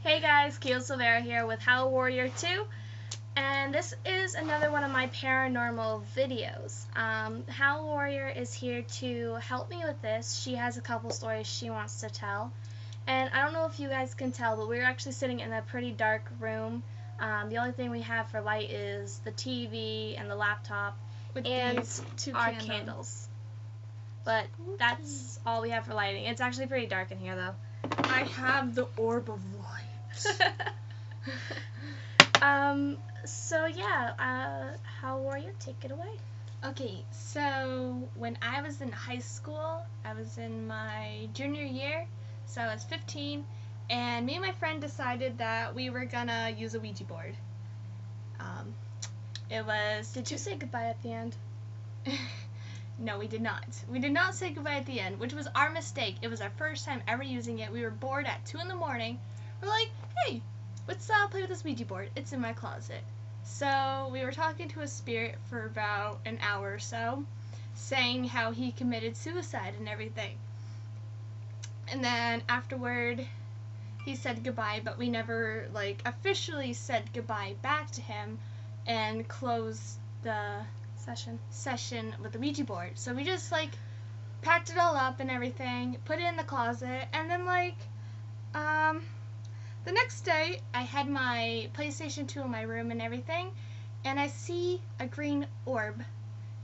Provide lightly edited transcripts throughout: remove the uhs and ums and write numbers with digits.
Hey guys, Keel Silvera here with How Warrior 2, and this is another one of my paranormal videos. How Warrior is here to help me with this. She has a couple stories she wants to tell, and I don't know if you guys can tell, but we're actually sitting in a pretty dark room. The only thing we have for light is the TV and the laptop with and these two our candles. But that's all we have for lighting. It's actually pretty dark in here, though. I have the orb of light. So yeah, How Warrior, take it away. Okay, so when I was in high school, I was in my junior year, so I was 15, and me and my friend decided that we were gonna use a Ouija board. Did you say goodbye at the end? No, we did not. We did not say goodbye at the end, which was our mistake. It was our first time ever using it. We were bored at 2 in the morning. We're like, hey, let's play with this Ouija board. It's in my closet. So we were talking to a spirit for about an hour or so, saying how he committed suicide and everything. And then afterward, he said goodbye, but we never officially said goodbye back to him and closed the session with the Ouija board. So we just packed it all up and everything, put it in the closet, and then the next day I had my PlayStation 2 in my room and everything, and I see a green orb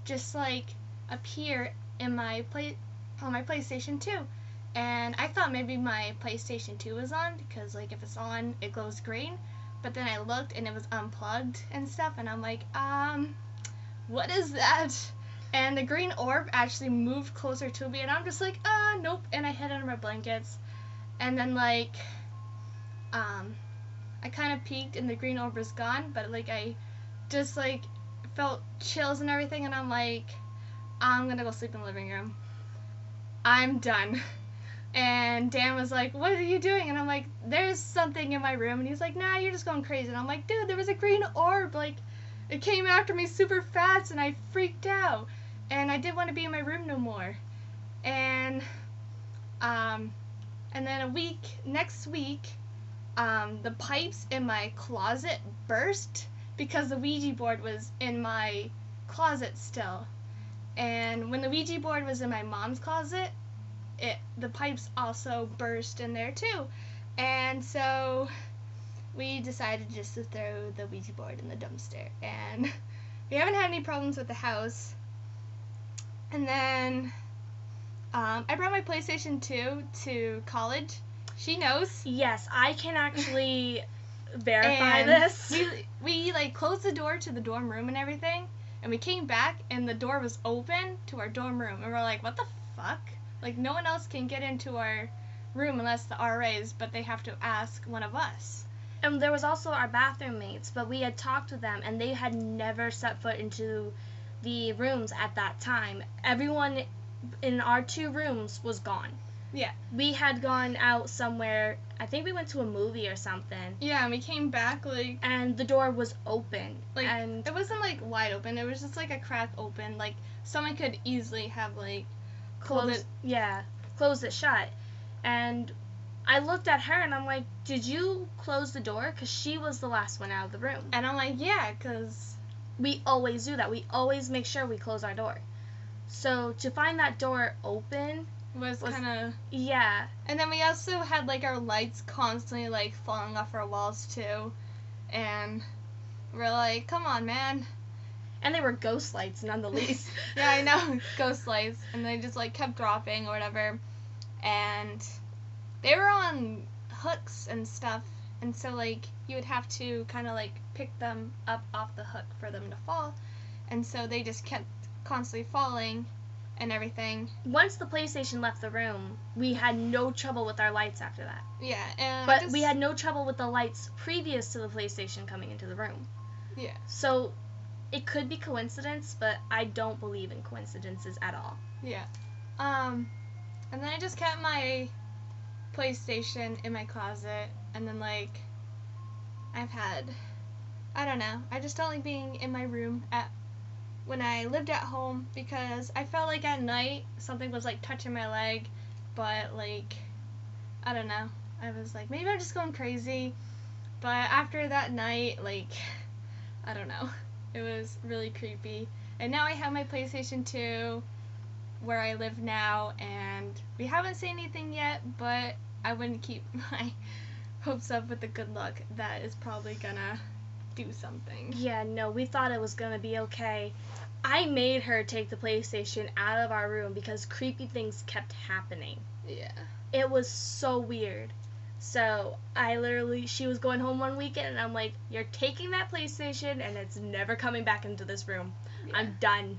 just appear in my on my PlayStation 2. And I thought maybe my PlayStation 2 was on, because if it's on it glows green, but then I looked and it was unplugged and stuff, and I'm like, what is that? And the green orb actually moved closer to me, and I'm just like, nope, and I hid under my blankets. And then I kind of peeked and the green orb was gone, but I just felt chills and everything, and I'm like, I'm gonna go sleep in the living room. I'm done. And Dan was like, what are you doing? And I'm like, there's something in my room. And he's like, nah, you're just going crazy. And I'm like, dude, there was a green orb. It came after me super fast, and I freaked out. And I didn't want to be in my room no more. And then next week, the pipes in my closet burst because the Ouija board was in my closet still. And when the Ouija board was in my mom's closet, the pipes also burst in there too. And so we decided just to throw the Ouija board in the dumpster, and we haven't had any problems with the house. And then I brought my PlayStation 2 to college. She knows. Yes, I can actually verify this. We closed the door to the dorm room and everything, and we came back and the door was open to our dorm room, and we're like, what the fuck? No one else can get into our room unless the RAs, but they have to ask one of us. And there was also our bathroom mates, but we had talked with them, and they had never set foot into the rooms at that time. Everyone in our 2 rooms was gone. Yeah. We had gone out somewhere. I think we went to a movie or something. Yeah, and we came back, and the door was open. And it wasn't, wide open. It was just, a crack open. Someone could easily have, closed it shut. And I looked at her and I'm like, did you close the door? Because she was the last one out of the room. And I'm like, yeah, because we always do that. We always make sure we close our door. So to find that door open was kind of... Yeah. And then we also had, our lights constantly, falling off our walls, too. And we're like, come on, man. And they were ghost lights, none the least. Yeah, I know, ghost lights. And they just, kept dropping or whatever. And they were on hooks and stuff. And so, you would have to kind of, pick them up off the hook for them to fall. And so they just kept constantly falling and everything. Once the PlayStation left the room, we had no trouble with our lights after that. Yeah, but we had no trouble with the lights previous to the PlayStation coming into the room. Yeah. So it could be coincidence, but I don't believe in coincidences at all. Yeah. And then I just kept my PlayStation in my closet, and then I don't know, I just don't like being in my room when I lived at home, because I felt at night something was touching my leg, but I don't know. I was like, maybe I'm just going crazy. But after that night, like, I don't know. It was really creepy. And now I have my PlayStation 2 where I live now, and we haven't seen anything yet, but I wouldn't keep my hopes up with the good luck. That is probably gonna do something. Yeah, no, we thought it was gonna be okay. I made her take the PlayStation out of our room because creepy things kept happening. Yeah. It was so weird. So she was going home one weekend, and I'm like, you're taking that PlayStation, and it's never coming back into this room. Yeah. I'm done.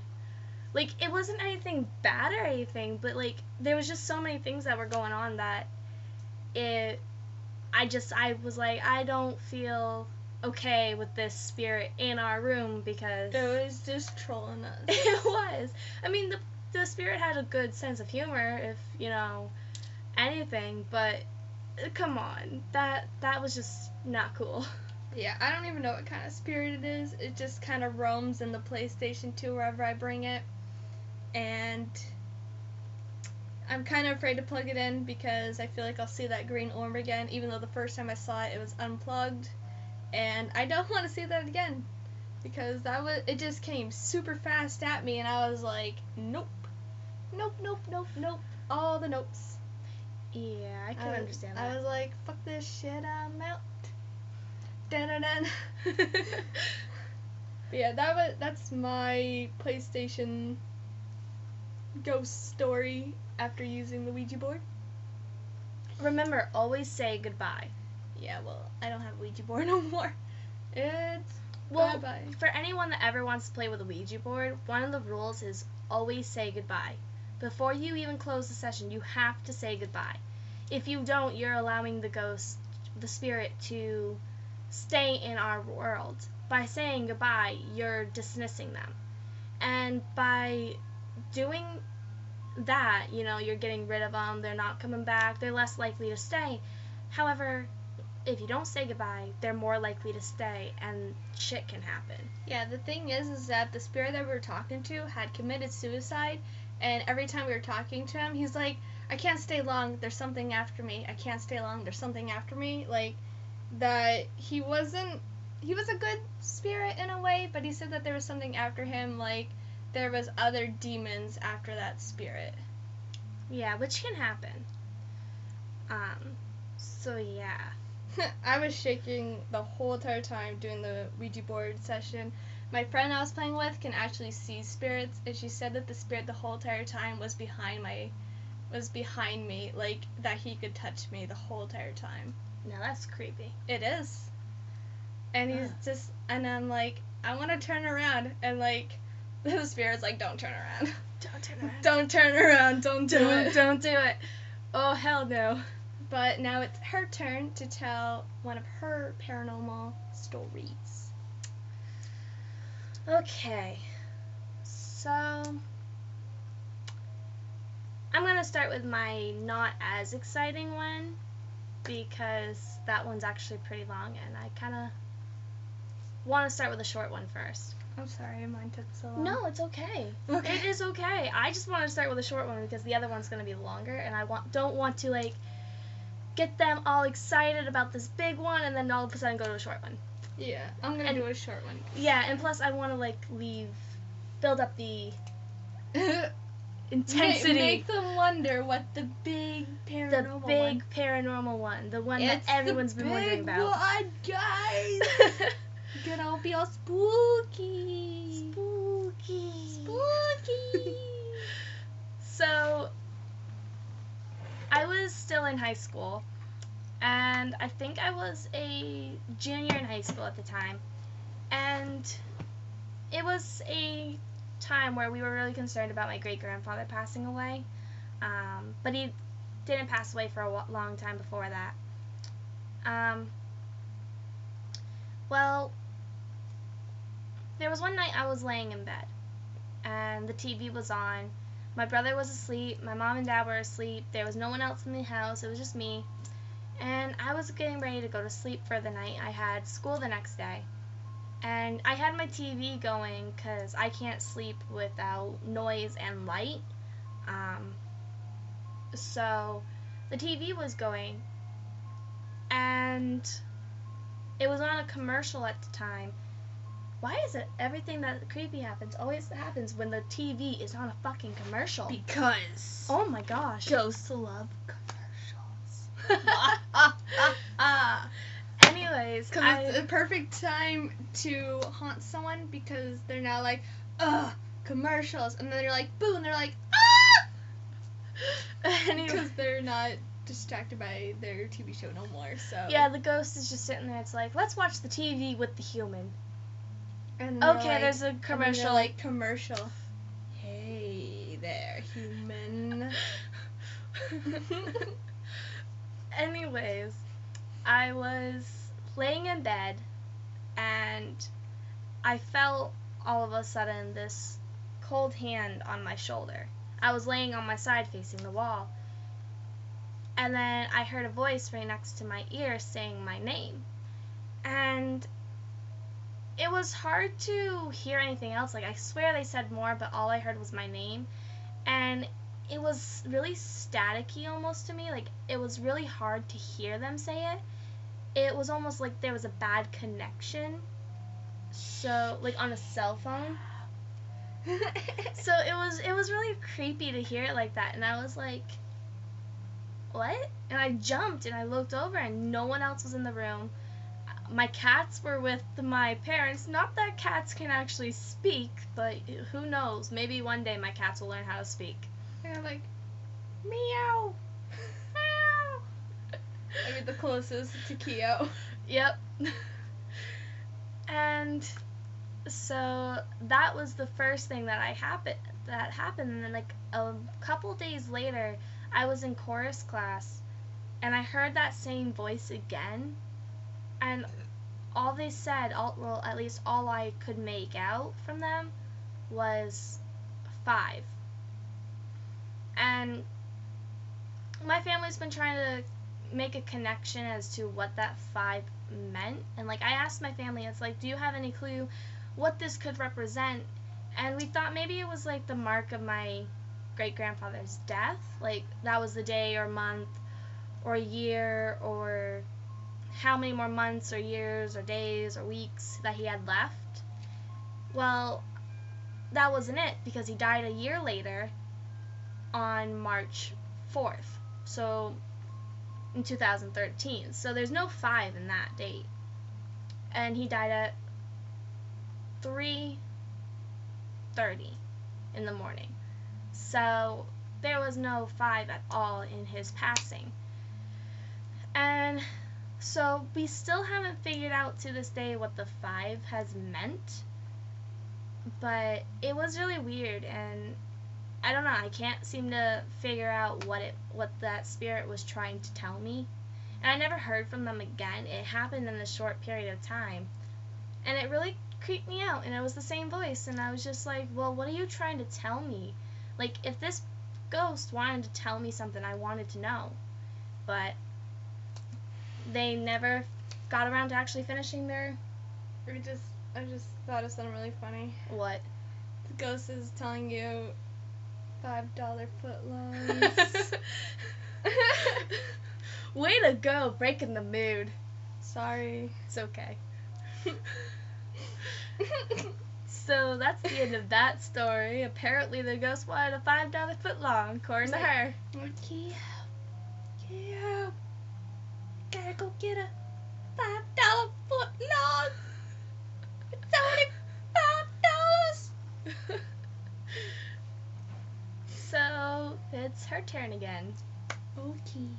Like, it wasn't anything bad or anything, but, like, there was just so many things that were going on that I was like, I don't feel okay with this spirit in our room because... It was just trolling us. It was. I mean, the spirit had a good sense of humor, if, anything, but come on. That was just not cool. Yeah, I don't even know what kind of spirit it is. It just kind of roams in the PlayStation 2 wherever I bring it. And I'm kind of afraid to plug it in because I feel like I'll see that green orb again, even though the first time I saw it, it was unplugged. And I don't want to see that again because it just came super fast at me, and I was like, nope. Nope, nope, nope, nope. All the nopes. Yeah, I can understand that. I was like, fuck this shit, I'm out. Dun-dun-dun. But yeah, that's my PlayStation ghost story after using the Ouija board. Remember, always say goodbye. Yeah, well, I don't have a Ouija board no more. It's Well, bye-bye. for anyone that ever wants to play with a Ouija board, one of the rules is always say goodbye. Before you even close the session, you have to say goodbye. If you don't, you're allowing the spirit to stay in our world. By saying goodbye, you're dismissing them. And by doing that, you're getting rid of them, they're not coming back, they're less likely to stay. However, if you don't say goodbye, they're more likely to stay, and shit can happen. Yeah, the thing is that the spirit that we were talking to had committed suicide, and every time we were talking to him, he's like, I can't stay long, there's something after me, I can't stay long, there's something after me. Like, that he was a good spirit in a way, but he said that there was something after him, like there was other demons after that spirit. Yeah, which can happen. So yeah. I was shaking the whole entire time doing the Ouija board session. My friend I was playing with can actually see spirits, and she said that the spirit the whole entire time was behind me, like that he could touch me the whole entire time. Now that's creepy. It is. And and I'm like, I want to turn around, and like, the spirit's like, don't turn around. Don't turn around. Don't turn around, don't do it. Don't do it. Oh, hell no. But now it's her turn to tell one of her paranormal stories. Okay. So, I'm going to start with my not as exciting one, because that one's actually pretty long, and I kind of want to start with a short one first. I'm sorry, mine took so long. No, it's okay. It is okay. I just want to start with a short one because the other one's going to be longer, and I don't want to, like, get them all excited about this big one and then all of a sudden go to a short one. Yeah, I'm going to do a short one. Yeah, and plus I want to, like, build up the intensity. Make them wonder what the big paranormal one. The big paranormal one. The one that everyone's been wondering about. It's the big one, guys! Gonna all be all spooky. Spooky. So, I was still in high school, and I think I was a junior in high school at the time, and it was a time where we were really concerned about my great-grandfather passing away, but he didn't pass away for a long time before that. Well, there was one night I was laying in bed, and the TV was on. My brother was asleep, my mom and dad were asleep, there was no one else in the house, it was just me, and I was getting ready to go to sleep for the night. I had school the next day, and I had my TV going because I can't sleep without noise and light, so the TV was going, and it was on a commercial at the time. Why is it everything that creepy happens always happens when the TV is on a fucking commercial? Because Oh my gosh. ghosts love commercials. Anyways, Because it's the perfect time to haunt someone because they're now like, ugh, commercials. And then they're like, boo, and they're like, ah! Because they're not distracted by their TV show no more, so. Yeah, the ghost is just sitting there. It's like, let's watch the TV with the human. And Okay, there's a commercial. Like, commercial. Hey there, human. Anyways, I was laying in bed, and I felt all of a sudden this cold hand on my shoulder. I was laying on my side facing the wall, and then I heard a voice right next to my ear saying my name. And it was hard to hear anything else. Like, I swear they said more, but all I heard was my name. And it was really staticky almost to me. Like, it was really hard to hear them say it. It was almost like there was a bad connection. So, like, on a cell phone. So it was really creepy to hear it like that. And I was like, what? And I jumped and I looked over and no one else was in the room. My cats were with my parents. Not that cats can actually speak, but who knows? Maybe one day my cats will learn how to speak. They're like, meow, meow. I mean, the closest to Keo. Yep. And so that was the first thing that happened. And then, like, a couple days later, I was in chorus class, and I heard that same voice again. And all they said, well, at least all I could make out from them, was 5. And my family's been trying to make a connection as to what that 5 meant. And, like, I asked my family, it's like, do you have any clue what this could represent? And we thought maybe it was, like, the mark of my great-grandfather's death. Like, that was the day or month or year or how many more months or years or days or weeks that he had left. Well, that wasn't it, because he died a year later on March 4th, so in 2013. So there's no 5 in that date. And he died at 3:30 in the morning. So there was no 5 at all in his passing. And so we still haven't figured out to this day what the 5 has meant, but it was really weird, and I don't know, I can't seem to figure out what that spirit was trying to tell me. And I never heard from them again. It happened in a short period of time, and it really creeped me out. And it was the same voice, and I was just like, well, what are you trying to tell me? Like, if this ghost wanted to tell me something, I wanted to know. But they never got around to actually finishing their... I just thought of something really funny. What? The ghost is telling you $5 footlongs. Way to go, breaking the mood. Sorry. It's okay. So that's the end of that story. Apparently the ghost wanted a $5 footlong, according to her. Keo, gotta go get a $5 footlong. It's only $5. So it's her turn again. Okay.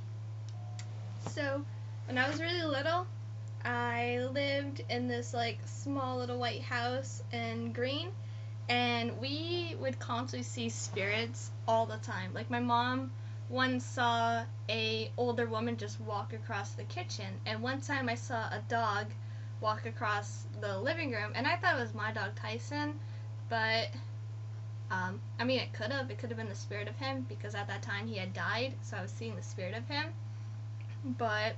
So when I was really little, I lived in this, like, small little white house in Green, and we would constantly see spirits all the time. Like, my mom once saw a older woman just walk across the kitchen, and one time I saw a dog walk across the living room, and I thought it was my dog Tyson, but I mean, it could have been the spirit of him, because at that time he had died, so I was seeing the spirit of him, but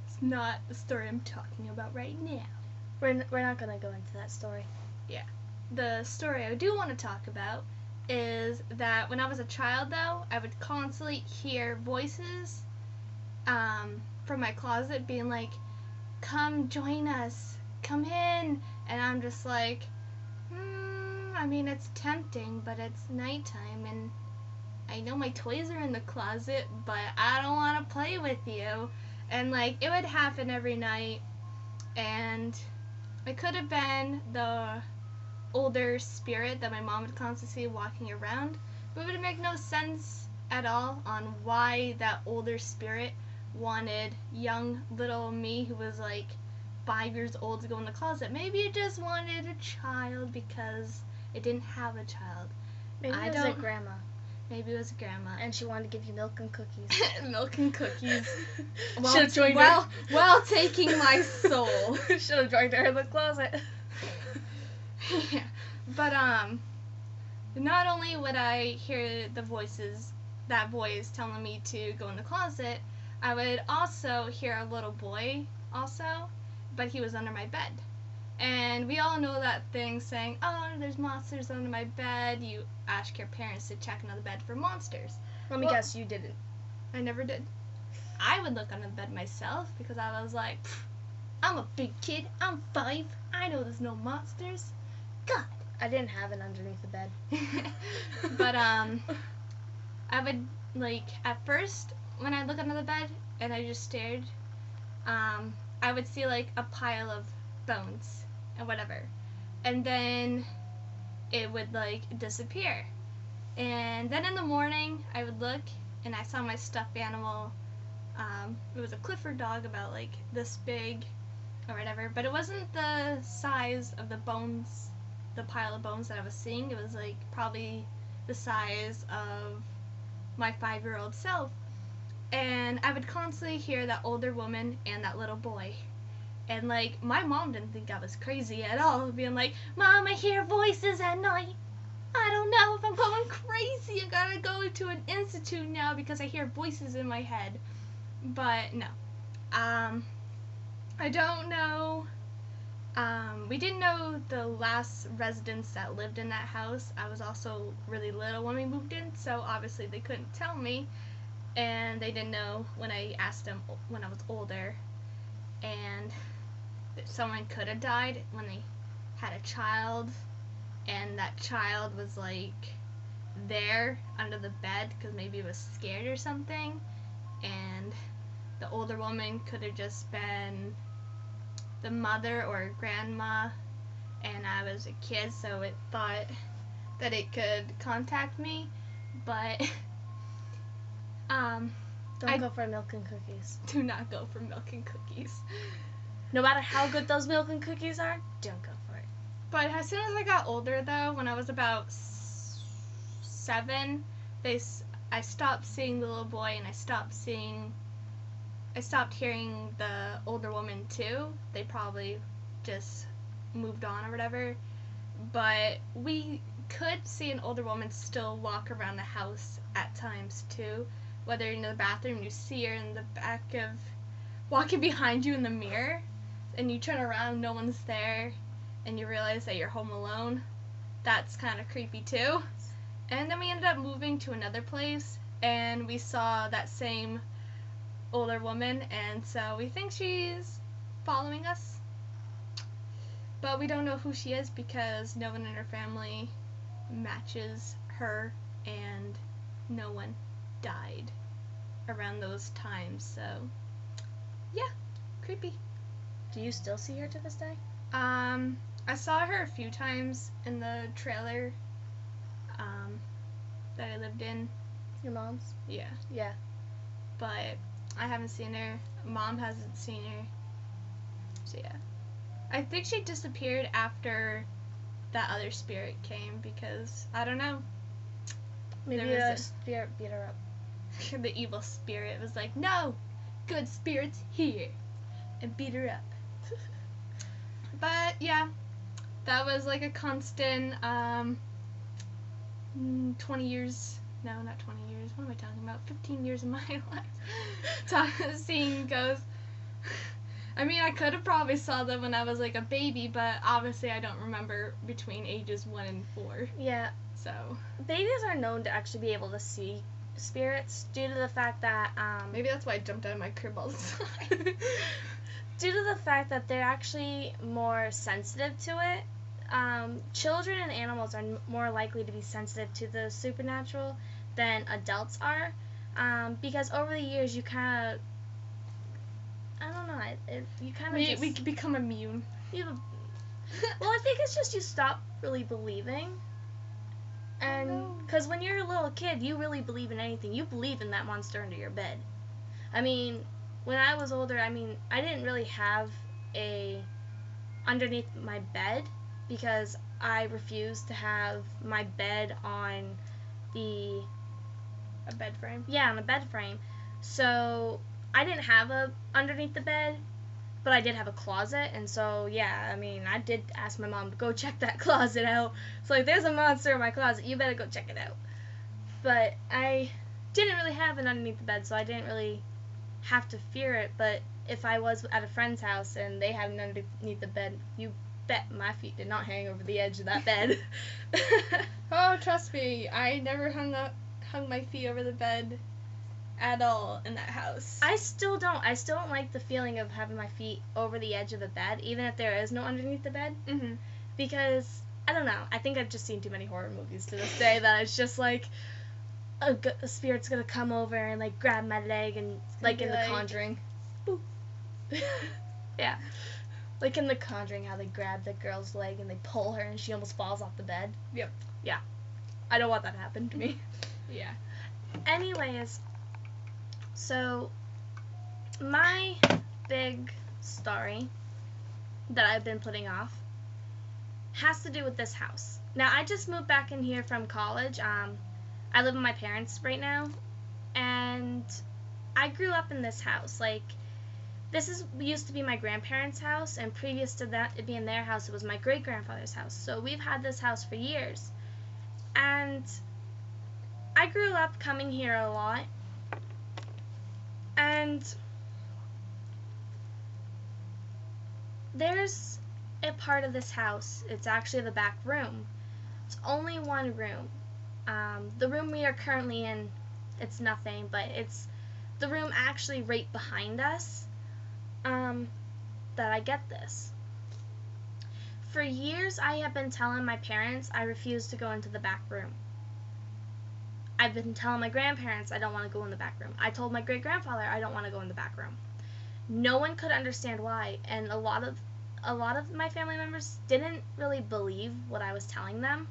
it's not the story I'm talking about right now. We're not gonna go into that story. Yeah. The story I do want to talk about is that when I was a child, though, I would constantly hear voices from my closet being like, come join us, come in. And I'm just like, I mean, it's tempting, but it's nighttime, and I know my toys are in the closet, but I don't want to play with you. And, like, it would happen every night, and it could have been the older spirit that my mom would constantly see walking around, but it would make no sense at all on why that older spirit wanted young little me, who was like 5 years old, to go in the closet. Maybe it just wanted a child because it didn't have a child. Maybe it was a grandma. Maybe it was a grandma. And she wanted to give you milk and cookies. Milk and cookies. Should have joined her. While taking my soul. Should have joined her in the closet. Yeah. But not only would I hear that voice telling me to go in the closet, I would also hear a little boy also, but he was under my bed. And we all know that thing saying, oh, there's monsters under my bed. You ask your parents to check under the bed for monsters. Let me guess, you didn't. I never did. I would look under the bed myself because I was like, I'm a big kid. I'm 5. I know there's no monsters. God. I didn't have it underneath the bed. But I would, like, at first, when I look under the bed and I just stared, I would see, like, a pile of bones and whatever. And then it would, like, disappear. And then in the morning, I would look and I saw my stuffed animal. It was a Clifford dog about, like, this big or whatever. But it wasn't the size of the bones, the pile of bones that I was seeing. It was, like, probably the size of my 5-year-old self. And I would constantly hear that older woman and that little boy. And, like, my mom didn't think I was crazy at all, being like, Mom, I hear voices at night. I don't know if I'm going crazy. I gotta go to an institute now because I hear voices in my head. But, no. I don't know. We didn't know the last residents that lived in that house. I was also really little when we moved in, so obviously they couldn't tell me. And they didn't know when I asked them when I was older. And someone could have died when they had a child, and that child was, like, there under the bed because maybe it was scared or something. And the older woman could have just been the mother or grandma, and I was a kid, so it thought that it could contact me. But don't go for milk and cookies. Do not go for milk and cookies. No matter how good those milk and cookies are, don't go for it. But as soon as I got older, though, when I was about 7, I stopped seeing the little boy, and I stopped hearing the older woman too. They probably just moved on or whatever. But we could see an older woman still walk around the house at times too. Whether you're in the bathroom, you see her in the back of, walking behind you in the mirror, and you turn around, no one's there, and you realize that you're home alone. That's kind of creepy too. And then we ended up moving to another place, and we saw that same older woman, and so we think she's following us. But we don't know who she is because no one in her family matches her, and no one died around those times, so yeah, creepy. Do you still see her to this day? I saw her a few times in the trailer that I lived in. Your mom's? Yeah. Yeah. But I haven't seen her. Mom hasn't seen her. So yeah. I think she disappeared after that other spirit came because, I don't know. Maybe the spirit beat her up. The evil spirit was like, no, good spirit's here, and beat her up. But yeah, that was like a constant 20 years, no, not 20 years, what am I talking about, 15 years of my life seeing ghosts. I mean, I could have probably saw them when I was like a baby, but obviously I don't remember between ages 1 and 4. Yeah. So Babies are known to actually be able to see spirits due to the fact that maybe that's why I jumped out of my crib all the time. due to the fact that they're actually more sensitive to it. Children and animals are more likely to be sensitive to the supernatural than adults are, because over the years you kind of, I don't know, you kind of we become immune. Well, I think it's just you stop really believing. And because when you're a little kid, you really believe in anything. You believe in that monster under your bed. I mean, when I was older, I mean, I didn't really have a underneath my bed because I refused to have my bed on a bed frame. Yeah, on a bed frame. So I didn't have a underneath the bed, but I did have a closet, and so yeah, I mean, I did ask my mom to go check that closet out. So like, there's a monster in my closet, you better go check it out. But I didn't really have it underneath the bed, so I didn't really have to fear it. But if I was at a friend's house and they had it underneath the bed, you bet my feet did not hang over the edge of that bed. Oh, trust me, I never hung my feet over the bed at all in that house. I still don't like the feeling of having my feet over the edge of the bed, even if there is no underneath the bed. Mm-hmm. Because, I don't know, I think I've just seen too many horror movies to this day that it's just like a spirit's gonna come over and like grab my leg, and like in The Conjuring. Boop. Yeah. Like in The Conjuring, how they grab the girl's leg and they pull her and she almost falls off the bed. Yep. Yeah. I don't want that to happen to me. Yeah. Anyways, so my big story that I've been putting off has to do with this house. Now, I just moved back in here from college. I live with my parents right now, and I grew up in this house. Like, this used to be my grandparents' house, and previous to that, it being their house, it was my great-grandfather's house. So we've had this house for years. And I grew up coming here a lot, and there's a part of this house, it's actually the back room. It's only one room. The room we are currently in, it's nothing, but it's the room actually right behind us that I get this. For years, I have been telling my parents I refuse to go into the back room. I've been telling my grandparents I don't want to go in the back room. I told my great-grandfather I don't want to go in the back room. No one could understand why, and a lot of my family members didn't really believe what I was telling them.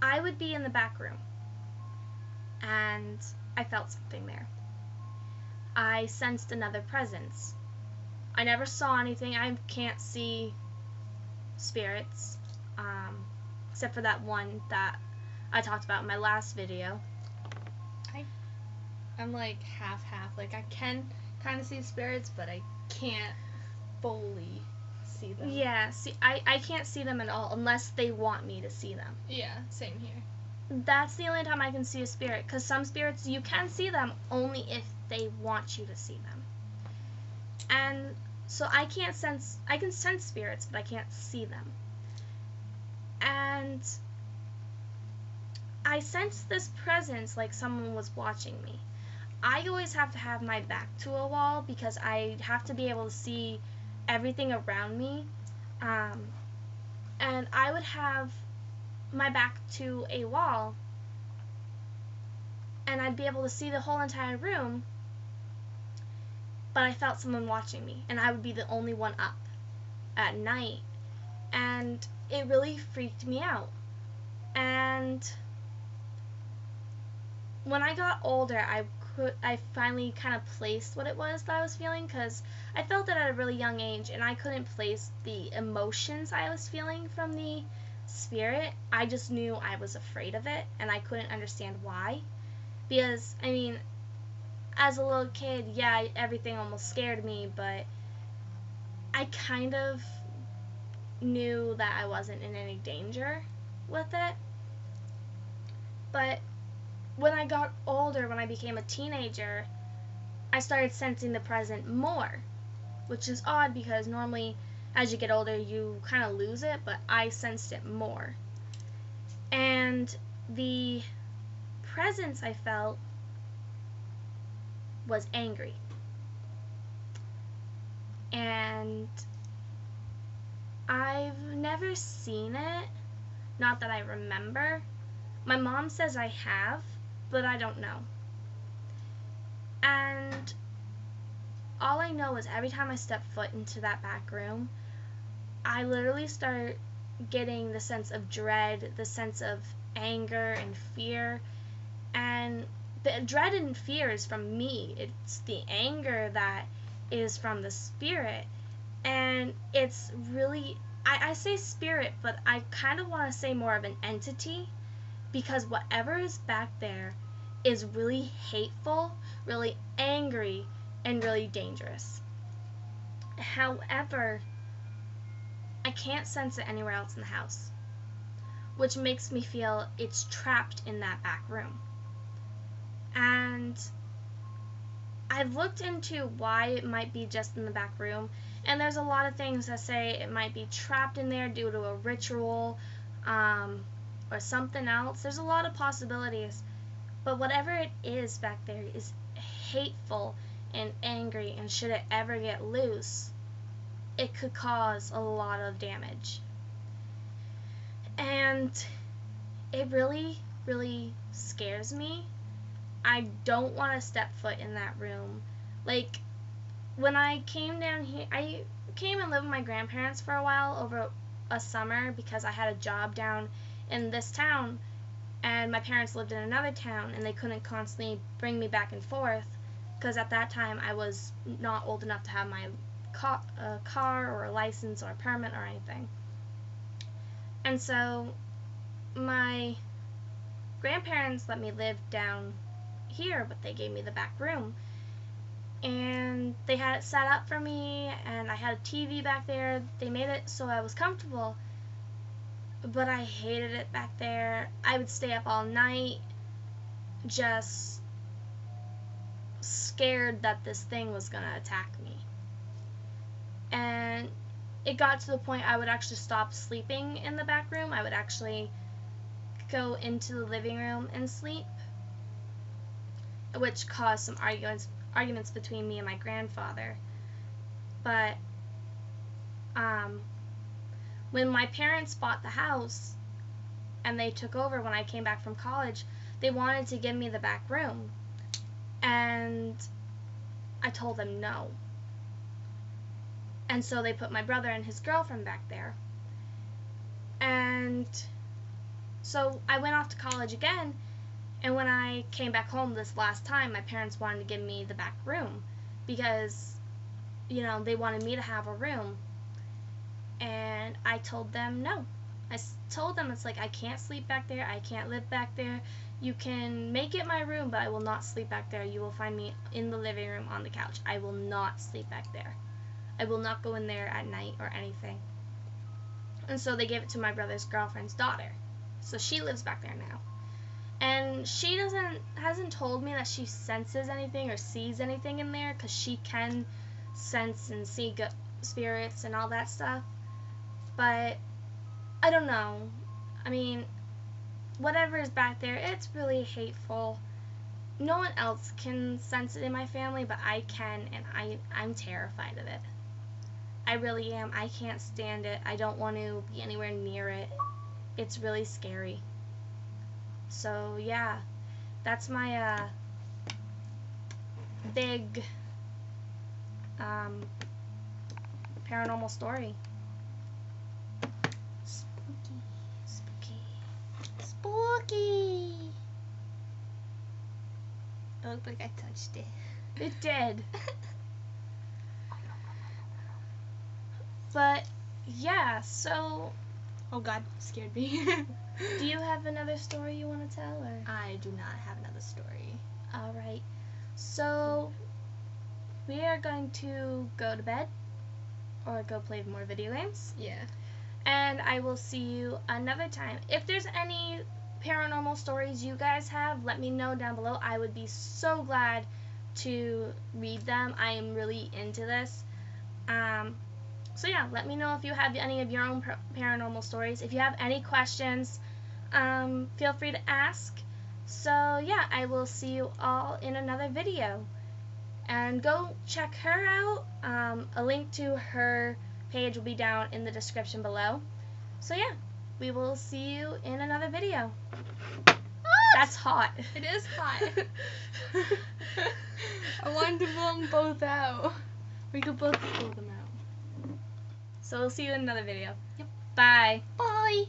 I would be in the back room, and I felt something there. I sensed another presence. I never saw anything. I can't see spirits, except for that one that I talked about in my last video. I'm like half. Like, I can kind of see spirits, but I can't fully see them. Yeah, see, I can't see them at all unless they want me to see them. Yeah, same here. That's the only time I can see a spirit, because some spirits, you can see them only if they want you to see them. And so I can sense spirits, but I can't see them. And I sensed this presence like someone was watching me. I always have to have my back to a wall because I have to be able to see everything around me. And I would have my back to a wall, and I'd be able to see the whole entire room, but I felt someone watching me, and I would be the only one up at night, and it really freaked me out. And when I got older, I finally kind of placed what it was that I was feeling, because I felt it at a really young age, and I couldn't place the emotions I was feeling from the spirit. I just knew I was afraid of it, and I couldn't understand why. Because, I mean, as a little kid, yeah, everything almost scared me, but I kind of knew that I wasn't in any danger with it. But when I got older, when I became a teenager, I started sensing the present more, which is odd because normally as you get older you kind of lose it, but I sensed it more. And the presence I felt was angry. And I've never seen it, not that I remember. My mom says I have, but I don't know. And all I know is every time I step foot into that back room, I literally start getting the sense of dread, the sense of anger and fear. And the dread and fear is from me. It's the anger that is from the spirit. And it's really, I say spirit, but I kind of want to say more of an entity, because whatever is back there is really hateful, really angry, and really dangerous. However, I can't sense it anywhere else in the house, which makes me feel it's trapped in that back room. And I've looked into why it might be just in the back room, and there's a lot of things that say it might be trapped in there due to a ritual or something else. There's a lot of possibilities, but whatever it is back there is hateful and angry, and should it ever get loose, it could cause a lot of damage. And it really, really scares me. I don't want to step foot in that room. Like, when I came down here, I came and lived with my grandparents for a while over a summer because I had a job down in this town, and my parents lived in another town, and they couldn't constantly bring me back and forth because at that time I was not old enough to have my car or a license or a permit or anything. And so my grandparents let me live down here, but they gave me the back room, and they had it set up for me, and I had a TV back there. They made it so I was comfortable, but I hated it back there. I would stay up all night just scared that this thing was gonna attack me. And it got to the point I would actually stop sleeping in the back room. I would actually go into the living room and sleep, which caused some arguments between me and my grandfather. But when my parents bought the house and they took over when I came back from college, they wanted to give me the back room, and I told them no. And so they put my brother and his girlfriend back there. And so I went off to college again, and when I came back home this last time, my parents wanted to give me the back room because, you know, they wanted me to have a room. And I told them no. I told them, it's like, I can't sleep back there. I can't live back there. You can make it my room, but I will not sleep back there. You will find me in the living room on the couch. I will not sleep back there. I will not go in there at night or anything. And so they gave it to my brother's girlfriend's daughter. So she lives back there now. And she hasn't told me that she senses anything or sees anything in there, because she can sense and see spirits and all that stuff. But I don't know. I mean, whatever is back there, it's really hateful. No one else can sense it in my family, but I can, and I'm terrified of it. I really am. I can't stand it. I don't want to be anywhere near it. It's really scary. So yeah, that's my big paranormal story. Spooky, spooky, spooky. It looked like I touched it. It did. But yeah, so Oh God, scared me. do you have another story you want to tell, or? I do not have another story. All right. So we are going to go to bed or go play more video games. Yeah. And I will see you another time. If there's any paranormal stories you guys have, let me know down below. I would be so glad to read them. I am really into this. So yeah, let me know if you have any of your own paranormal stories. If you have any questions, feel free to ask. So yeah, I will see you all in another video. And go check her out. A link to her page will be down in the description below. So yeah, we will see you in another video. That's hot. It is hot. I wanted to blow them both out. We could both blow them out. So we'll see you in another video. Yep. Bye. Bye.